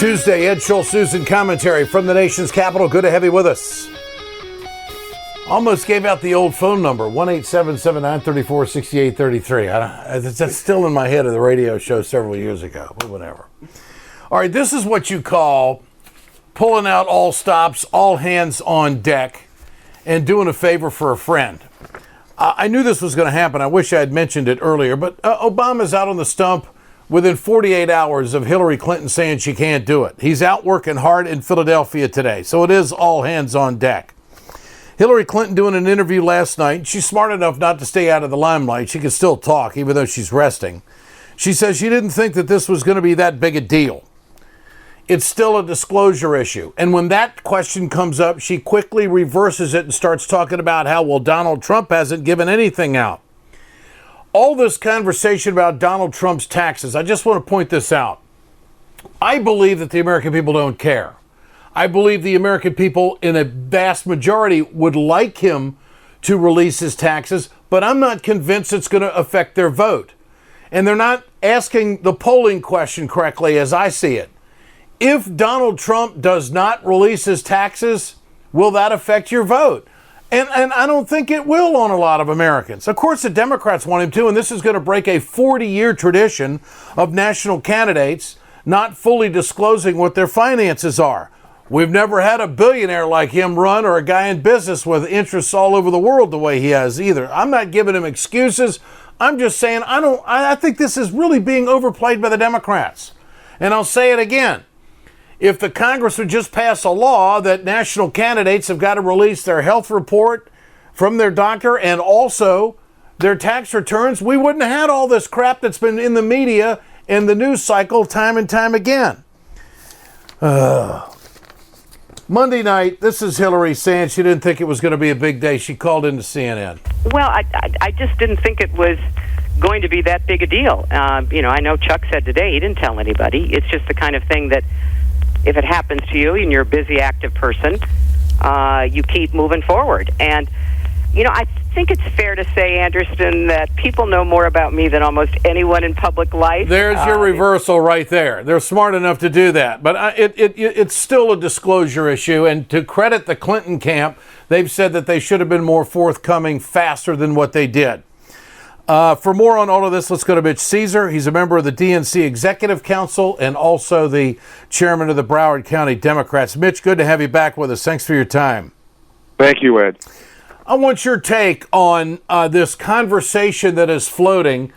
Tuesday, Ed Schultz, Susan commentary from the nation's capital. Good to have you with us. Almost gave out the old phone number, 1-877-934-6833. That's still in my head of the radio show several years ago, but whatever. All right, this is what you call pulling out all stops, all hands on deck, and doing a favor for a friend. I knew this was going to happen. I wish I had mentioned it earlier, but Obama's out on the stump within 48 hours of Hillary Clinton saying she can't do it. He's out working hard in Philadelphia today, so it is all hands on deck. Hillary Clinton doing an interview last night. She's smart enough not to stay out of the limelight. She can still talk, even though she's resting. She says she didn't think that this was going to be that big a deal. It's still a disclosure issue. And when that question comes up, she quickly reverses it and starts talking about how, well, Donald Trump hasn't given anything out. All this conversation about Donald Trump's taxes, I just want to point this out. I believe that the American people don't care. I believe the American people in a vast majority would like him to release his taxes, but I'm not convinced it's going to affect their vote. And they're not asking the polling question correctly as I see it. If Donald Trump does not release his taxes, will that affect your vote? And I don't think it will on a lot of Americans. Of course, the Democrats want him to, and this is going to break a 40-year tradition of national candidates not fully disclosing what their finances are. We've never had a billionaire like him run, or a guy in business with interests all over the world the way he has either. I'm not giving him excuses. I'm just saying I think this is really being overplayed by the Democrats. And I'll say it again. If the Congress would just pass a law that national candidates have got to release their health report from their doctor and also their tax returns, we wouldn't have had all this crap that's been in the media and the news cycle time and time again. Monday night, this is Hillary saying she didn't think it was going to be a big day. She called into CNN. Well, I just didn't think it was going to be that big a deal. I know Chuck said today he didn't tell anybody. It's just the kind of thing that if it happens to you and you're a busy, active person, you keep moving forward. And, I think it's fair to say, Anderson, that people know more about me than almost anyone in public life. There's your reversal right there. They're smart enough to do that. But it's still a disclosure issue. And to credit the Clinton camp, they've said that they should have been more forthcoming faster than what they did. For more on all of this, let's go to Mitch Ceasar. He's a member of the DNC Executive Council and also the chairman of the Broward County Democrats. Mitch, good to have you back with us. Thanks for your time. Thank you, Ed. I want your take on this conversation that is floating.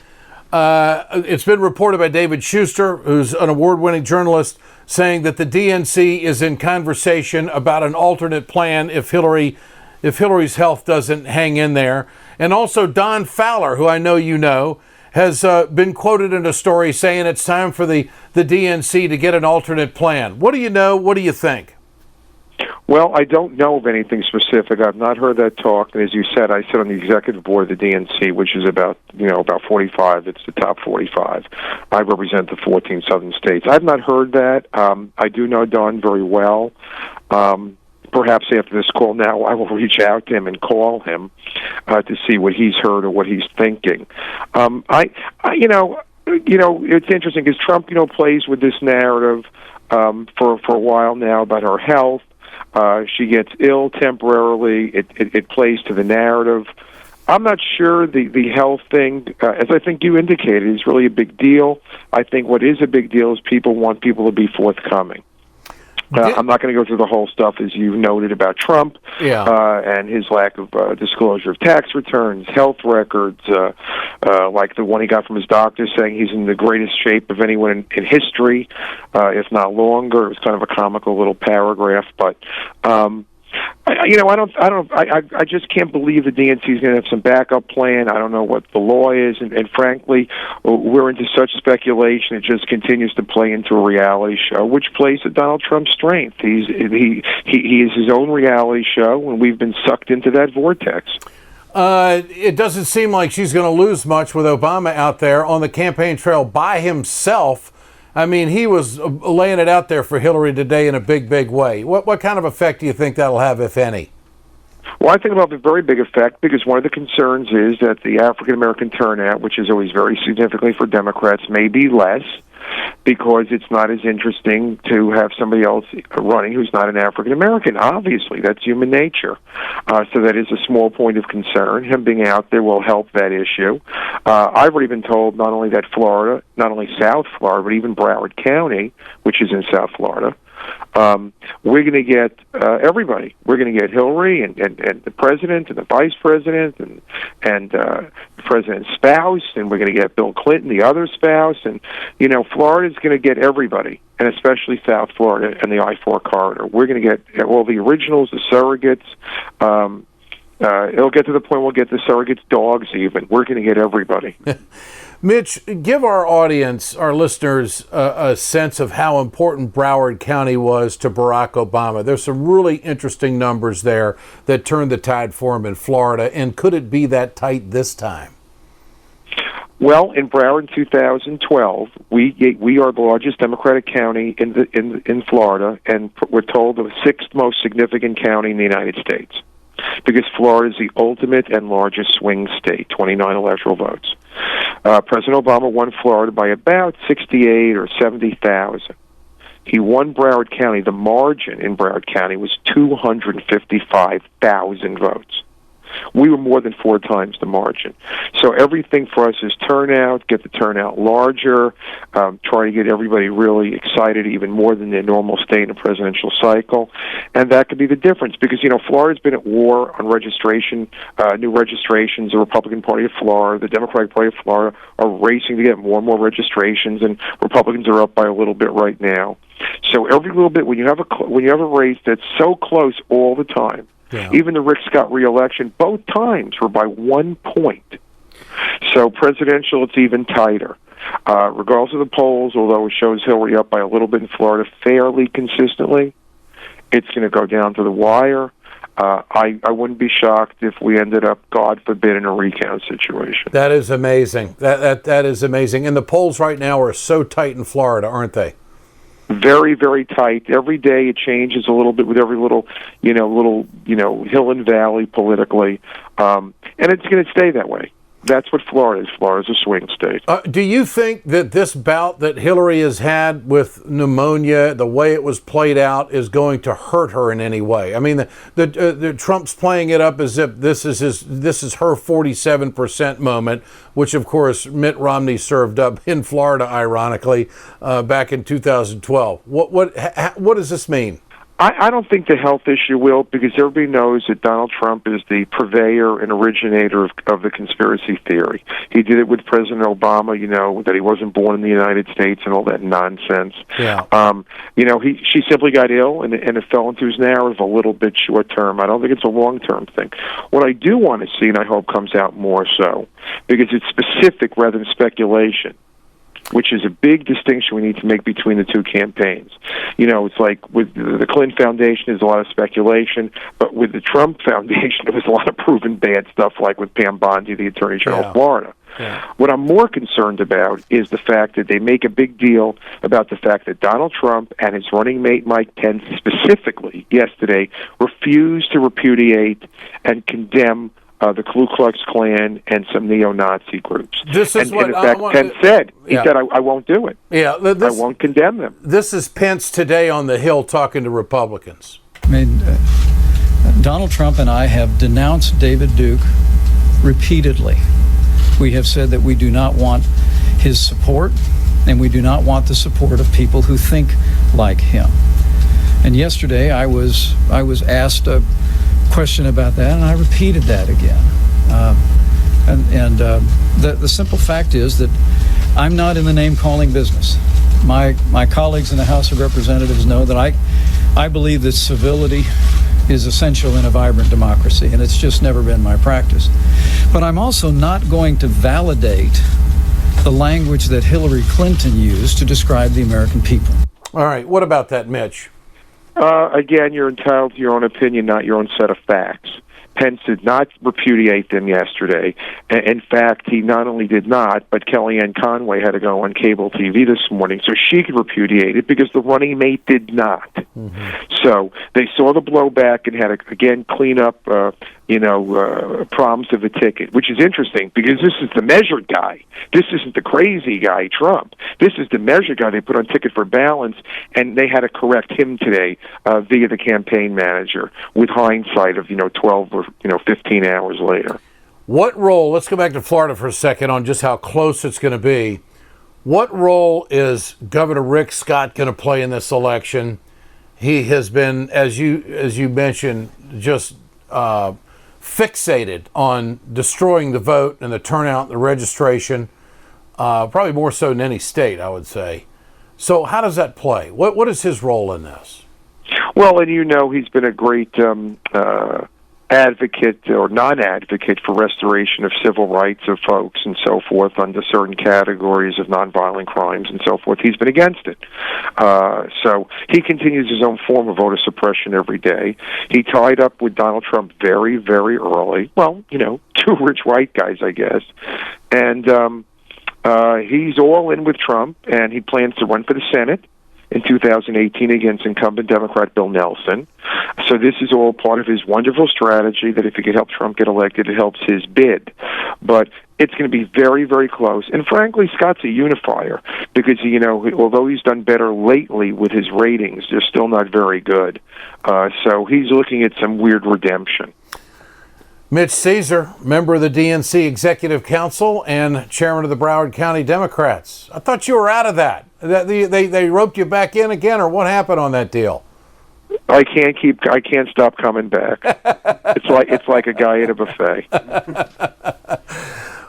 It's been reported by David Schuster, who's an award-winning journalist, saying that the DNC is in conversation about an alternate plan if Hillary's health doesn't hang in there. And also Don Fowler, who I know you know, has been quoted in a story saying it's time for the DNC to get an alternate plan. What do you know? What do you think? Well, I don't know of anything specific. I've not heard that talk. And as you said, I sit on the executive board of the DNC, which is about 45. It's the top 45. I represent the 14 southern states. I've not heard that. I do know Don very well. Perhaps after this call now, I will reach out to him and call him to see what he's heard or what he's thinking. It's interesting because Trump, plays with this narrative for a while now about her health. She gets ill temporarily. It plays to the narrative. I'm not sure the health thing, as I think you indicated, is really a big deal. I think what is a big deal is people want people to be forthcoming. I'm not going to go through the whole stuff, as you noted, about Trump and his lack of disclosure of tax returns, health records, like the one he got from his doctor saying he's in the greatest shape of anyone in history, if not longer. It was kind of a comical little paragraph, but I just can't believe the DNC is going to have some backup plan. I don't know what the law is, and frankly, we're into such speculation. It just continues to play into a reality show, which plays to Donald Trump's strength. He is his own reality show, and we've been sucked into that vortex. It doesn't seem like she's going to lose much with Obama out there on the campaign trail by himself. I mean, he was laying it out there for Hillary today in a big, big way. What kind of effect do you think that'll have, if any? Well, I think it'll have a very big effect because one of the concerns is that the African-American turnout, which is always very significantly for Democrats, may be less. because it's not as interesting to have somebody else running who's not an African American. Obviously, that's human nature. So that is a small point of concern. Him being out there will help that issue. I've already been told not only that Florida, not only South Florida, but even Broward County, which is in South Florida, we're going to get everybody. We're going to get Hillary and the president and the vice president and the president's spouse, and we're going to get Bill Clinton, the other spouse, and Florida's going to get everybody, and especially South Florida and the I-4 corridor. We're going to get all the originals, the surrogates. It'll get to the point we'll get the surrogates' dogs even. We're going to get everybody. Mitch, give our audience, our listeners, a sense of how important Broward County was to Barack Obama. There's some really interesting numbers there that turned the tide for him in Florida, and could it be that tight this time? Well, in Broward in 2012, we are the largest Democratic county in Florida, and we're told the sixth most significant county in the United States, because Florida is the ultimate and largest swing state, 29 electoral votes. President Obama won Florida by about 68 or 70,000. He won Broward County. The margin in Broward County was 255,000 votes. We were more than 4 times the margin. So everything for us is turnout, get the turnout larger, try to get everybody really excited even more than their normal state in a presidential cycle. And that could be the difference because, Florida's been at war on registration, new registrations. The Republican Party of Florida, the Democratic Party of Florida are racing to get more and more registrations, and Republicans are up by a little bit right now. So every little bit, when you have a race that's so close all the time, yeah. Even the Rick Scott re-election, both times were by 1 point. So presidential, it's even tighter. Regardless of the polls, although it shows Hillary up by a little bit in Florida fairly consistently, it's going to go down to the wire. I wouldn't be shocked if we ended up, God forbid, in a recount situation. That is amazing. That is amazing. And the polls right now are so tight in Florida, aren't they? Very, very tight. Every day it changes a little bit with every little hill and valley politically, and it's going to stay that way. That's what Florida is. Florida's a swing state. Do you think that this bout that Hillary has had with pneumonia, the way it was played out, is going to hurt her in any way? I mean, the Trump's playing it up as if this is her 47% moment, which of course Mitt Romney served up in Florida, ironically, back in 2012. What does this mean? I don't think the health issue will, because everybody knows that Donald Trump is the purveyor and originator of the conspiracy theory. He did it with President Obama, that he wasn't born in the United States and all that nonsense. Yeah. She simply got ill, and it fell into his narrative a little bit short term. I don't think it's a long-term thing. What I do want to see, and I hope comes out more so, because it's specific rather than speculation, which is a big distinction we need to make between the two campaigns. It's like with the Clinton Foundation, there's a lot of speculation, but with the Trump Foundation, there was a lot of proven bad stuff, like with Pam Bondi, the Attorney General of Florida. Yeah. What I'm more concerned about is the fact that they make a big deal about the fact that Donald Trump and his running mate Mike Pence specifically yesterday refused to repudiate and condemn the Ku Klux Klan and some neo-Nazi groups. This is and in fact, Pence said, he said, I won't do it. Yeah, I won't condemn them. This is Pence today on the Hill talking to Republicans. I mean, Donald Trump and I have denounced David Duke repeatedly. We have said that we do not want his support, and we do not want the support of people who think like him. And yesterday I was asked a question about that, and I repeated that again. The simple fact is that I'm not in the name-calling business. My colleagues in the House of Representatives know that I believe that civility is essential in a vibrant democracy, and it's just never been my practice. But I'm also not going to validate the language that Hillary Clinton used to describe the American people. All right, what about that, Mitch? Again, you're entitled to your own opinion, not your own set of facts. Pence did not repudiate them yesterday. In fact, he not only did not, but Kellyanne Conway had to go on cable TV this morning so she could repudiate it because the running mate did not. So they saw the blowback and had to, again, clean up, problems of the ticket, which is interesting because this is the measured guy. This isn't the crazy guy, Trump. This is the measured guy they put on ticket for balance, and they had to correct him today via the campaign manager with hindsight of, 12 or, 15 hours later. What role, let's go back to Florida for a second on just how close it's going to be. What role is Governor Rick Scott going to play in this election? He has been, as you mentioned, just fixated on destroying the vote and the turnout and the registration, probably more so than any state, I would say. So how does that play? What is his role in this? Well, and he's been a great advocate or non-advocate for restoration of civil rights of folks and so forth under certain categories of nonviolent crimes and so forth. He's been against it. So he continues his own form of voter suppression every day. He tied up with Donald Trump very, very early. Well, two rich white guys, I guess. And he's all in with Trump, and he plans to run for the Senate in 2018 against incumbent Democrat Bill Nelson. So this is all part of his wonderful strategy that if he could help Trump get elected, it helps his bid. But it's going to be very, very close. And frankly, Scott's a unifier because, although he's done better lately with his ratings, they're still not very good. So he's looking at some weird redemption. Mitch Ceasar, member of the DNC Executive Council and chairman of the Broward County Democrats. I thought you were out of that. They roped you back in again, or what happened on that deal? I can't stop coming back. It's like a guy at a buffet.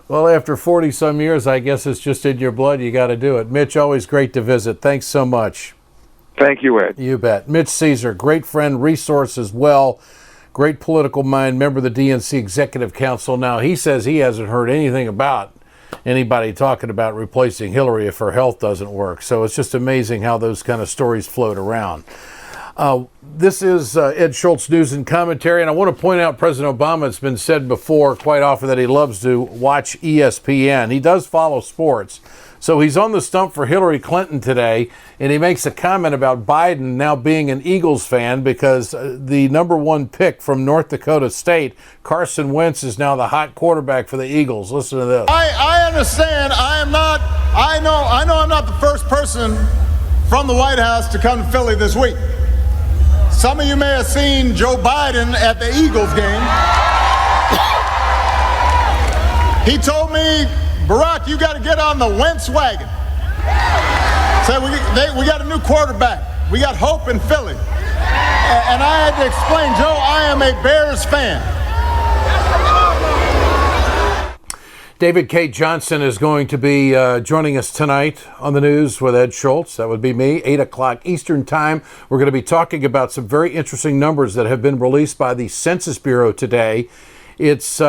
Well, after 40 some years, I guess it's just in your blood. You got to do it. Mitch, always great to visit. Thanks so much. Thank you, Ed. You bet. Mitch Ceasar, great friend, resource as well. Great political mind, member of the DNC Executive Council. Now, he says he hasn't heard anything about anybody talking about replacing Hillary if her health doesn't work. So it's just amazing how those kind of stories float around. This is Ed Schultz News and Commentary, and I want to point out President Obama, it's been said before quite often that he loves to watch ESPN. He does follow sports. So he's on the stump for Hillary Clinton today, and he makes a comment about Biden now being an Eagles fan because the number one pick from North Dakota State, Carson Wentz, is now the hot quarterback for the Eagles. Listen to this. I understand. I know I'm not the first person from the White House to come to Philly this week. Some of you may have seen Joe Biden at the Eagles game. He told me, Barack, you got to get on the Wentz wagon. Said we got a new quarterback. We got hope in Philly. And I had to explain, Joe, I am a Bears fan. David K. Johnson is going to be joining us tonight on the news with Ed Schultz. That would be me, 8 o'clock Eastern Time. We're going to be talking about some very interesting numbers that have been released by the Census Bureau today. Its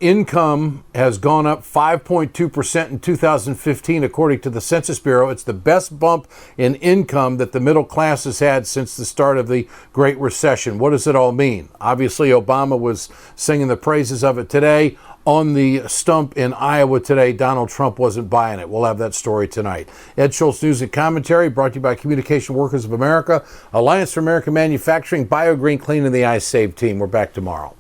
income has gone up 5.2% in 2015, according to the Census Bureau. It's the best bump in income that the middle class has had since the start of the Great Recession. What does it all mean? Obviously, Obama was singing the praises of it today. On the stump in Iowa today, Donald Trump wasn't buying it. We'll have that story tonight. Ed Schultz News and Commentary brought to you by Communication Workers of America, Alliance for American Manufacturing, BioGreen Clean, and the iSave team. We're back tomorrow.